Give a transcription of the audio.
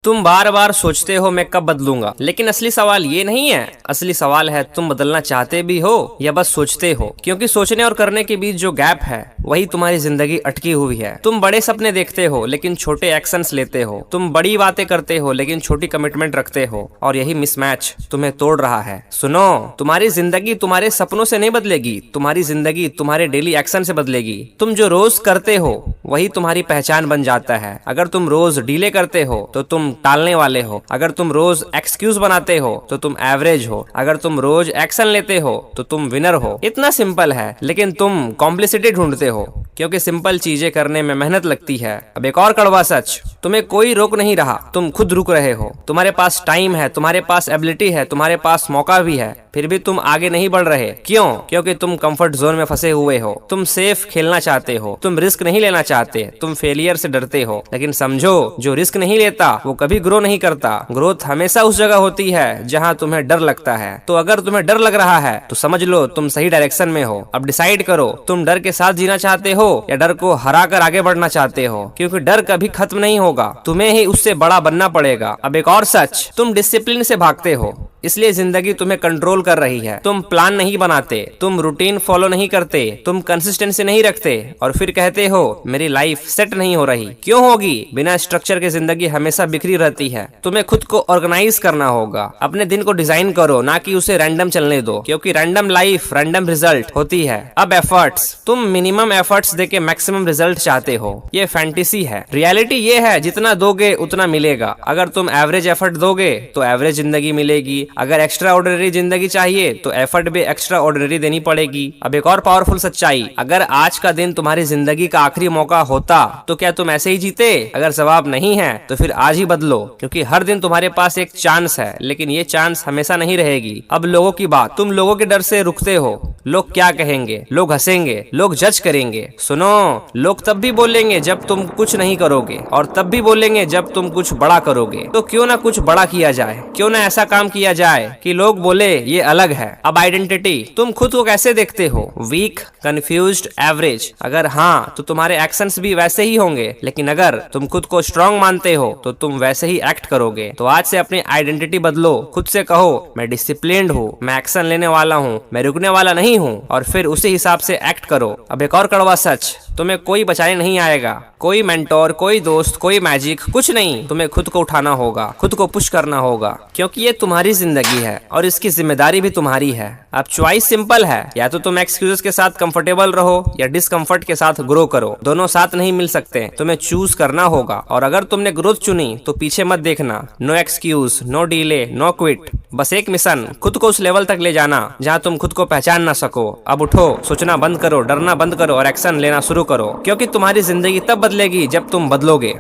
तुम बार बार सोचते हो मैं कब बदलूंगा, लेकिन असली सवाल ये नहीं है। असली सवाल है तुम बदलना चाहते भी हो या बस सोचते हो। क्योंकि सोचने और करने के बीच जो गैप है वही तुम्हारी जिंदगी अटकी हुई है। तुम बड़े सपने देखते हो लेकिन छोटे एक्शंस लेते हो। तुम बड़ी बातें करते हो लेकिन छोटी कमिटमेंट रखते हो, और यही मिसमैच तुम्हें तोड़ रहा है। सुनो, तुम्हारी जिंदगी तुम्हारे सपनों से नहीं बदलेगी, तुम्हारी जिंदगी तुम्हारे डेली एक्शन से बदलेगी। तुम जो रोज करते हो वही तुम्हारी पहचान बन जाता है। अगर तुम रोज डीले करते हो तो तुम टालने वाले हो। अगर तुम रोज एक्सक्यूज बनाते हो तो तुम एवरेज हो। अगर तुम रोज एक्शन लेते हो तो तुम विनर हो। इतना सिंपल है, लेकिन तुम कॉम्प्लिसिटी ढूंढते हो, क्योंकि सिंपल चीजें करने में मेहनत लगती है। अब एक और कड़वा सच, तुम्हें कोई रोक नहीं रहा, तुम खुद रुक रहे हो। तुम्हारे पास टाइम है, तुम्हारे पास एबिलिटी है, तुम्हारे पास मौका भी है, फिर भी तुम आगे नहीं बढ़ रहे। क्यों? क्योंकि तुम कंफर्ट जोन में फंसे हुए हो। तुम सेफ खेलना चाहते हो, तुम रिस्क नहीं लेना चाहते, तुम फेलियर से डरते हो। लेकिन समझो, जो रिस्क नहीं लेता वो कभी ग्रो नहीं करता। ग्रोथ हमेशा उस जगह होती है जहां तुम्हें डर लगता है। तो अगर तुम्हें डर लग रहा है तो समझ लो तुम सही डायरेक्शन में हो। अब डिसाइड करो, तुम डर के साथ जीना चाहते हो या डर को हरा कर आगे बढ़ना चाहते हो। क्योंकि डर कभी खत्म नहीं होगा, तुम्हें ही उससे बड़ा बनना पड़ेगा। अब एक और सच, तुम डिसिप्लिन से भागते हो, इसलिए जिंदगी तुम्हें कंट्रोल कर रही है। तुम प्लान नहीं बनाते, तुम रूटीन फॉलो नहीं करते, तुम कंसिस्टेंसी नहीं रखते, और फिर कहते हो मेरी लाइफ सेट नहीं हो रही। क्यों होगी? बिना स्ट्रक्चर के जिंदगी हमेशा बिखरी रहती है। तुम्हें खुद को ऑर्गेनाइज करना होगा। अपने दिन को डिजाइन करो, ना कि उसे रैंडम चलने दो, क्योंकि रैंडम लाइफ रैंडम रिजल्ट होती है। अब एफर्ट्स, तुम मिनिमम एफर्ट्स देके मैक्सिमम रिजल्ट चाहते हो। ये फैंटेसी है। रियलिटी ये है जितना दोगे उतना मिलेगा। अगर तुम एवरेज एफर्ट दोगे तो एवरेज जिंदगी मिलेगी। अगर एक्स्ट्रा ऑर्डिनरी जिंदगी चाहिए तो एफर्ट भी एक्स्ट्रा ऑर्डिनरी देनी पड़ेगी। अब एक और पावरफुल सच्चाई, अगर आज का दिन तुम्हारी जिंदगी का आखिरी मौका होता तो क्या तुम ऐसे ही जीते? अगर जवाब नहीं है तो फिर आज ही बदलो, क्योंकि हर दिन तुम्हारे पास एक चांस है, लेकिन ये चांस हमेशा नहीं रहेगी। अब लोगों की बात, तुम लोगों के डर से रुकते हो। लोग क्या कहेंगे, लोग हंसेंगे, लोग जज करेंगे। सुनो, लोग तब भी बोलेंगे जब तुम कुछ नहीं करोगे, और तब भी बोलेंगे जब तुम कुछ बड़ा करोगे। तो क्यों ना कुछ बड़ा किया जाए, क्यों ना ऐसा काम किया जाए कि लोग बोले ये अलग है। अब आइडेंटिटी, तुम खुद को कैसे देखते हो? Weak, confused, average? अगर हाँ तो तुम्हारे एक्शंस भी वैसे ही होंगे, लेकिन अगर तुम खुद को स्ट्रांग मानते हो तो तुम वैसे ही एक्ट करोगे। तो आज से अपनी आइडेंटिटी बदलो। खुद से कहो मैं डिसिप्लिन्ड हूँ, मैं एक्शन लेने वाला हूँ, मैं रुकने वाला नहीं हूँ, और फिर उसी हिसाब से एक्ट करो। अब एक और कड़वा सच, तुम्हें कोई बचाने नहीं आएगा। कोई मेंटोर, कोई दोस्त, कोई मैजिक, कुछ नहीं। तुम्हें खुद को उठाना होगा, खुद को पुश करना होगा, क्योंकि ये तुम्हारी जिंदगी है और इसकी जिम्मेदारी भी तुम्हारी है। अब चॉइस सिंपल है, या तो तुम एक्सक्यूजेस के साथ कंफर्टेबल रहो या डिस्कंफर्ट के साथ ग्रो करो। दोनों साथ नहीं मिल सकते, तुम्हें चूज करना होगा। और अगर तुमने ग्रोथ चुनी तो पीछे मत देखना। No excuse, no delay, no quit. बस एक मिशन, खुद को उस लेवल तक ले जाना जहाँ तुम खुद को पहचान ना सको। अब उठो, सोचना बंद करो, डरना बंद करो और एक्शन लेना शुरू करो, क्योंकि तुम्हारी जिंदगी तब बदलेगी जब तुम बदलोगे।